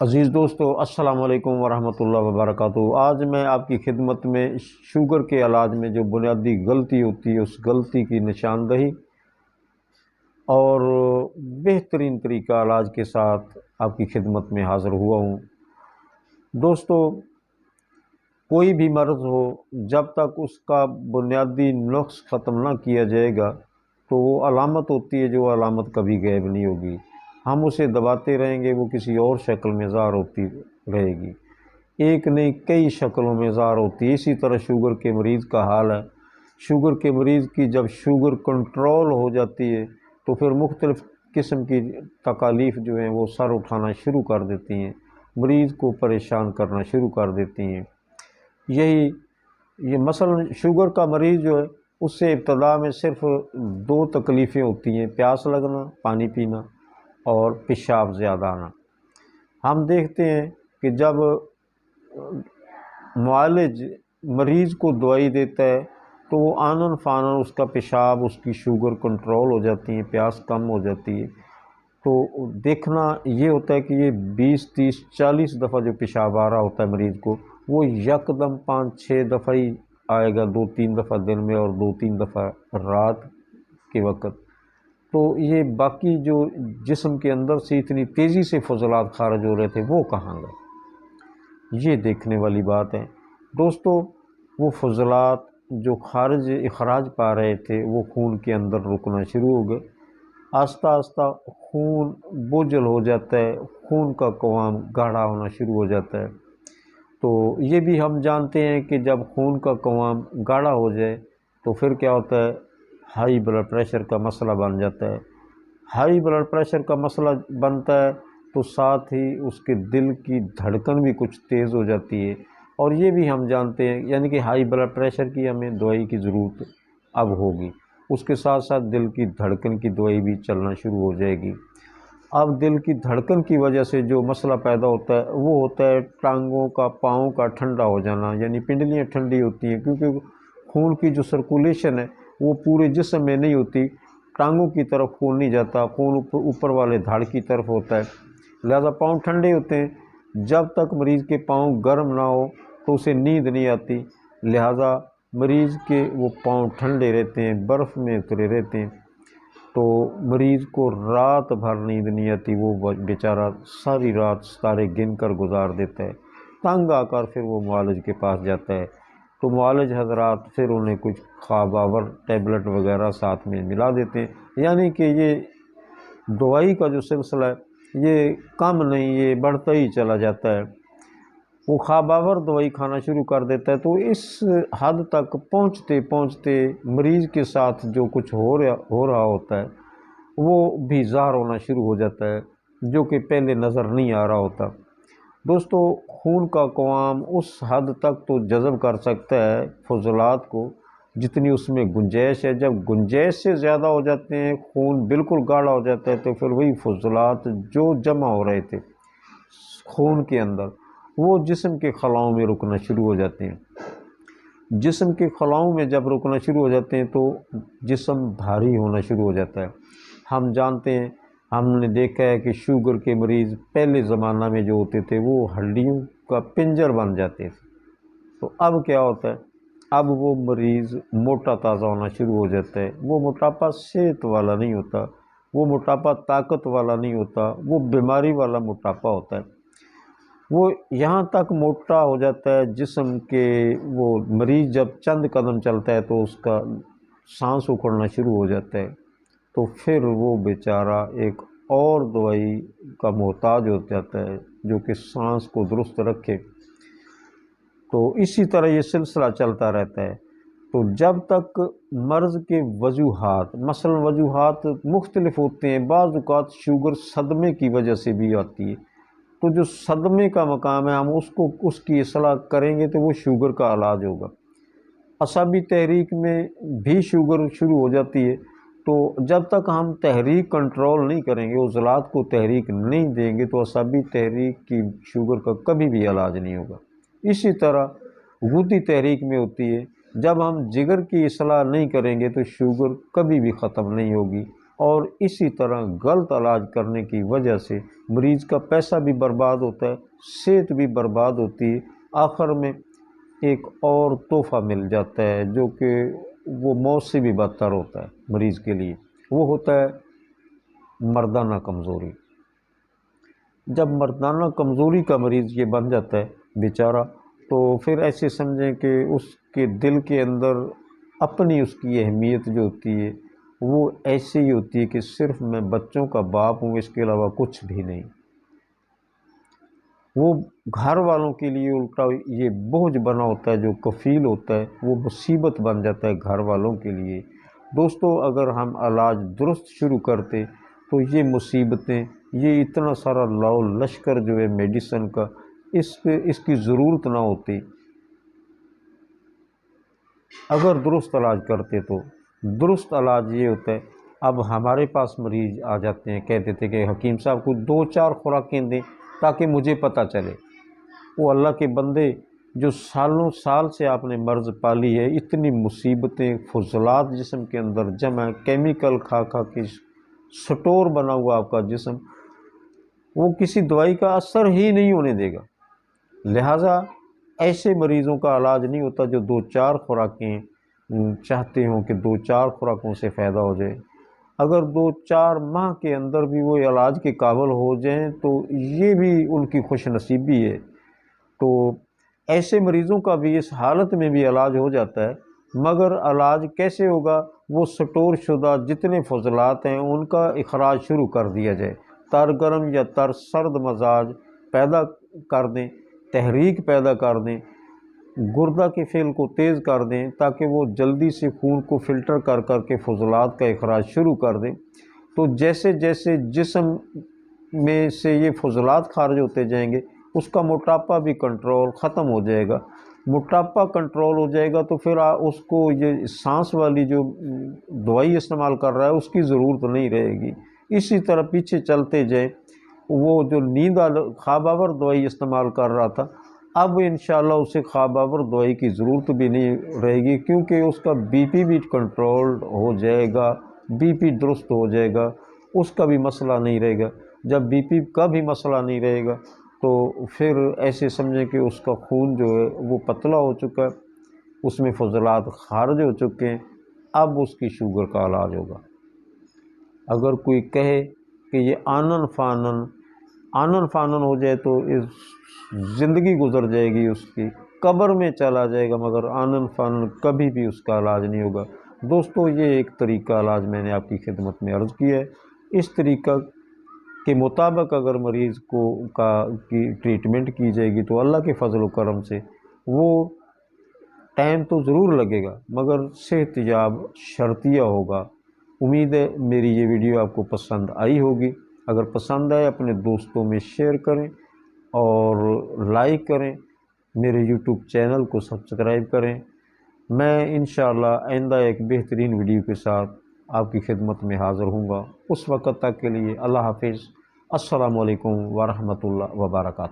عزیز دوستو، السلام علیکم ورحمۃ اللہ وبرکاتہ۔ آج میں آپ کی خدمت میں شوگر کے علاج میں جو بنیادی غلطی ہوتی ہے اس غلطی کی نشاندہی اور بہترین طریقہ علاج کے ساتھ آپ کی خدمت میں حاضر ہوا ہوں۔ دوستو، کوئی بھی مرض ہو، جب تک اس کا بنیادی نقص ختم نہ کیا جائے گا تو وہ علامت ہوتی ہے جو علامت کبھی غائب نہیں ہوگی۔ ہم اسے دباتے رہیں گے، وہ کسی اور شکل میں ظاہر ہوتی رہے گی، ایک نہیں کئی شکلوں میں ظاہر ہوتی ہے۔ اسی طرح شوگر کے مریض کا حال ہے۔ شوگر کے مریض کی جب شوگر کنٹرول ہو جاتی ہے تو پھر مختلف قسم کی تکالیف جو ہیں وہ سر اٹھانا شروع کر دیتی ہیں، مریض کو پریشان کرنا شروع کر دیتی ہیں۔ یہ مثلا شوگر کا مریض جو ہے اس سے ابتدا میں صرف دو تکلیفیں ہوتی ہیں: پیاس لگنا، پانی پینا، اور پیشاب زیادہ آنا۔ ہم دیکھتے ہیں کہ جب معالج مریض کو دوائی دیتا ہے تو وہ آنن فانن اس کا پیشاب، اس کی شوگر کنٹرول ہو جاتی ہے، پیاس کم ہو جاتی ہے۔ تو دیکھنا یہ ہوتا ہے کہ یہ 20 30 40 دفعہ جو پیشاب آ رہا ہوتا ہے مریض کو، وہ یکدم 5 6 دفعہ ہی آئے گا، 2 3 دفعہ دن میں اور 2 3 دفعہ رات کے وقت۔ تو یہ باقی جو جسم کے اندر سے اتنی تیزی سے فضلات خارج ہو رہے تھے وہ کہاں گئے؟ یہ دیکھنے والی بات ہے دوستو۔ وہ فضلات جو اخراج پا رہے تھے وہ خون کے اندر رکنا شروع ہو گئے۔ آہستہ آہستہ خون بوجھل ہو جاتا ہے، خون کا قوام گاڑھا ہونا شروع ہو جاتا ہے۔ تو یہ بھی ہم جانتے ہیں کہ جب خون کا قوام گاڑھا ہو جائے تو پھر کیا ہوتا ہے؟ ہائی بلڈ پریشر کا مسئلہ بن جاتا ہے۔ ہائی بلڈ پریشر کا مسئلہ بنتا ہے تو ساتھ ہی اس کے دل کی دھڑکن بھی کچھ تیز ہو جاتی ہے، اور یہ بھی ہم جانتے ہیں یعنی کہ ہائی بلڈ پریشر کی ہمیں دوائی کی ضرورت اب ہوگی، اس کے ساتھ ساتھ دل کی دھڑکن کی دوائی بھی چلنا شروع ہو جائے گی۔ اب دل کی دھڑکن کی وجہ سے جو مسئلہ پیدا ہوتا ہے وہ ہوتا ہے ٹانگوں کا، پاؤں کا ٹھنڈا ہو جانا، یعنی پنڈلیاں ٹھنڈی ہوتی ہیں کیونکہ خون کی جو سرکولیشن ہے وہ پورے جسم میں نہیں ہوتی، ٹانگوں کی طرف خون نہیں جاتا، خون اوپر والے دھاڑ کی طرف ہوتا ہے، لہذا پاؤں ٹھنڈے ہوتے ہیں۔ جب تک مریض کے پاؤں گرم نہ ہو تو اسے نیند نہیں آتی، لہذا مریض کے وہ پاؤں ٹھنڈے رہتے ہیں، برف میں اترے رہتے ہیں، تو مریض کو رات بھر نیند نہیں آتی، وہ بیچارہ ساری رات ستارے گن کر گزار دیتا ہے۔ تنگ آ کر پھر وہ معالج کے پاس جاتا ہے تو معالج حضرات پھر انہیں کچھ خواب آور ٹیبلٹ وغیرہ ساتھ میں ملا دیتے ہیں، یعنی کہ یہ دوائی کا جو سلسلہ ہے یہ کم نہیں، یہ بڑھتا ہی چلا جاتا ہے۔ وہ خواب آور دوائی کھانا شروع کر دیتا ہے، تو اس حد تک پہنچتے پہنچتے مریض کے ساتھ جو کچھ ہو رہا ہوتا ہے وہ بھی ظاہر ہونا شروع ہو جاتا ہے، جو کہ پہلے نظر نہیں آ رہا ہوتا۔ دوستو، خون کا قوام اس حد تک تو جذب کر سکتا ہے فضلات کو جتنی اس میں گنجائش ہے۔ جب گنجائش سے زیادہ ہو جاتے ہیں، خون بالکل گاڑھا ہو جاتا ہے، تو پھر وہی فضلات جو جمع ہو رہے تھے خون کے اندر وہ جسم کے خلاؤں میں رکنا شروع ہو جاتے ہیں۔ جسم کے خلاؤں میں جب رکنا شروع ہو جاتے ہیں تو جسم بھاری ہونا شروع ہو جاتا ہے۔ ہم جانتے ہیں، ہم نے دیکھا ہے کہ شوگر کے مریض پہلے زمانہ میں جو ہوتے تھے وہ ہڈیوں کا پنجر بن جاتے تھے، تو اب کیا ہوتا ہے؟ اب وہ مریض موٹا تازہ ہونا شروع ہو جاتا ہے۔ وہ موٹاپا صحت والا نہیں ہوتا، وہ موٹاپا طاقت والا نہیں ہوتا، وہ بیماری والا موٹاپا ہوتا ہے۔ وہ یہاں تک موٹا ہو جاتا ہے جسم کے، وہ مریض جب چند قدم چلتا ہے تو اس کا سانس اکھڑنا شروع ہو جاتا ہے، تو پھر وہ بیچارہ ایک اور دوائی کا محتاج ہو جاتا ہے جو کہ سانس کو درست رکھے۔ تو اسی طرح یہ سلسلہ چلتا رہتا ہے۔ تو جب تک مرض کے وجوہات، مثلا وجوہات مختلف ہوتے ہیں، بعض اوقات شوگر صدمے کی وجہ سے بھی آتی ہے، تو جو صدمے کا مقام ہے ہم اس کی اصلاح کریں گے تو وہ شوگر کا علاج ہوگا۔ اعصابی تحریک میں بھی شوگر شروع ہو جاتی ہے، تو جب تک ہم تحریک کنٹرول نہیں کریں گے، عضلات کو تحریک نہیں دیں گے، تو اعصابی تحریک کی شوگر کا کبھی بھی علاج نہیں ہوگا۔ اسی طرح غدی تحریک میں ہوتی ہے، جب ہم جگر کی اصلاح نہیں کریں گے تو شوگر کبھی بھی ختم نہیں ہوگی۔ اور اسی طرح غلط علاج کرنے کی وجہ سے مریض کا پیسہ بھی برباد ہوتا ہے، صحت بھی برباد ہوتی ہے، آخر میں ایک اور تحفہ مل جاتا ہے جو کہ وہ موت سے بھی بدتر ہوتا ہے مریض کے لیے، وہ ہوتا ہے مردانہ کمزوری۔ جب مردانہ کمزوری کا مریض یہ بن جاتا ہے بیچارہ، تو پھر ایسے سمجھیں کہ اس کے دل کے اندر اپنی اس کی اہمیت جو ہوتی ہے وہ ایسی ہی ہوتی ہے کہ صرف میں بچوں کا باپ ہوں، اس کے علاوہ کچھ بھی نہیں۔ وہ گھر والوں کے لیے الٹا یہ بوجھ بنا ہوتا ہے، جو کفیل ہوتا ہے وہ مصیبت بن جاتا ہے گھر والوں کے لیے۔ دوستو، اگر ہم علاج درست شروع کرتے تو یہ مصیبتیں، یہ اتنا سارا لاؤ لشکر جو ہے میڈیسن کا، اس کی ضرورت نہ ہوتی اگر درست علاج کرتے۔ تو درست علاج یہ ہوتا ہے، اب ہمارے پاس مریض آ جاتے ہیں، کہتے تھے کہ حکیم صاحب کو 2-4 خوراکیں دیں تاکہ مجھے پتہ چلے۔ وہ اللہ کے بندے جو سالوں سال سے آپ نے مرض پالی ہے، اتنی مصیبتیں، فضلات جسم کے اندر جمع، کیمیکل کھا کے سٹور بنا ہوا آپ کا جسم، وہ کسی دوائی کا اثر ہی نہیں ہونے دے گا۔ لہٰذا ایسے مریضوں کا علاج نہیں ہوتا جو 2-4 خوراکیں چاہتے ہوں کہ 2-4 خوراکوں سے فائدہ ہو جائے۔ اگر 2-4 ماہ کے اندر بھی وہ علاج کے قابل ہو جائیں تو یہ بھی ان کی خوش نصیبی ہے۔ تو ایسے مریضوں کا بھی اس حالت میں بھی علاج ہو جاتا ہے، مگر علاج کیسے ہوگا؟ وہ سٹور شدہ جتنے فضلات ہیں ان کا اخراج شروع کر دیا جائے، تر گرم یا تر سرد مزاج پیدا کر دیں، تحریک پیدا کر دیں، گردہ کے فعل کو تیز کر دیں تاکہ وہ جلدی سے خون کو فلٹر کر کے فضلات کا اخراج شروع کر دیں۔ تو جیسے جیسے جسم میں سے یہ فضلات خارج ہوتے جائیں گے، اس کا موٹاپا بھی کنٹرول ختم ہو جائے گا۔ موٹاپا کنٹرول ہو جائے گا تو پھر اس کو یہ سانس والی جو دوائی استعمال کر رہا ہے اس کی ضرورت نہیں رہے گی۔ اسی طرح پیچھے چلتے جائیں، وہ جو نیند خواب آور دوائی استعمال کر رہا تھا، اب انشاءاللہ اسے خواب آور دوائی کی ضرورت بھی نہیں رہے گی، کیونکہ اس کا بی پی بھی کنٹرول ہو جائے گا، بی پی درست ہو جائے گا، اس کا بھی مسئلہ نہیں رہے گا۔ جب بی پی کا بھی مسئلہ نہیں رہے گا تو پھر ایسے سمجھیں کہ اس کا خون جو ہے وہ پتلا ہو چکا ہے، اس میں فضلات خارج ہو چکے ہیں، اب اس کی شوگر کا علاج ہوگا۔ اگر کوئی کہے کہ یہ آنن فانن ہو جائے تو زندگی گزر جائے گی اس کی، قبر میں چلا جائے گا، مگر آنن فانن کبھی بھی اس کا علاج نہیں ہوگا۔ دوستو، یہ ایک طریقہ علاج میں نے آپ کی خدمت میں عرض کیا ہے۔ اس طریقہ کے مطابق اگر مریض کی ٹریٹمنٹ کی جائے گی تو اللہ کے فضل و کرم سے وہ ٹائم تو ضرور لگے گا مگر صحت یاب شرطیہ ہوگا۔ امید ہے میری یہ ویڈیو آپ کو پسند آئی ہوگی۔ اگر پسند آئے اپنے دوستوں میں شیئر کریں اور لائک کریں، میرے یوٹیوب چینل کو سبسکرائب کریں۔ میں انشاءاللہ آئندہ ایک بہترین ویڈیو کے ساتھ آپ کی خدمت میں حاضر ہوں گا۔ اس وقت تک کے لیے اللہ حافظ۔ السلام علیکم ورحمۃ اللہ وبرکاتہ۔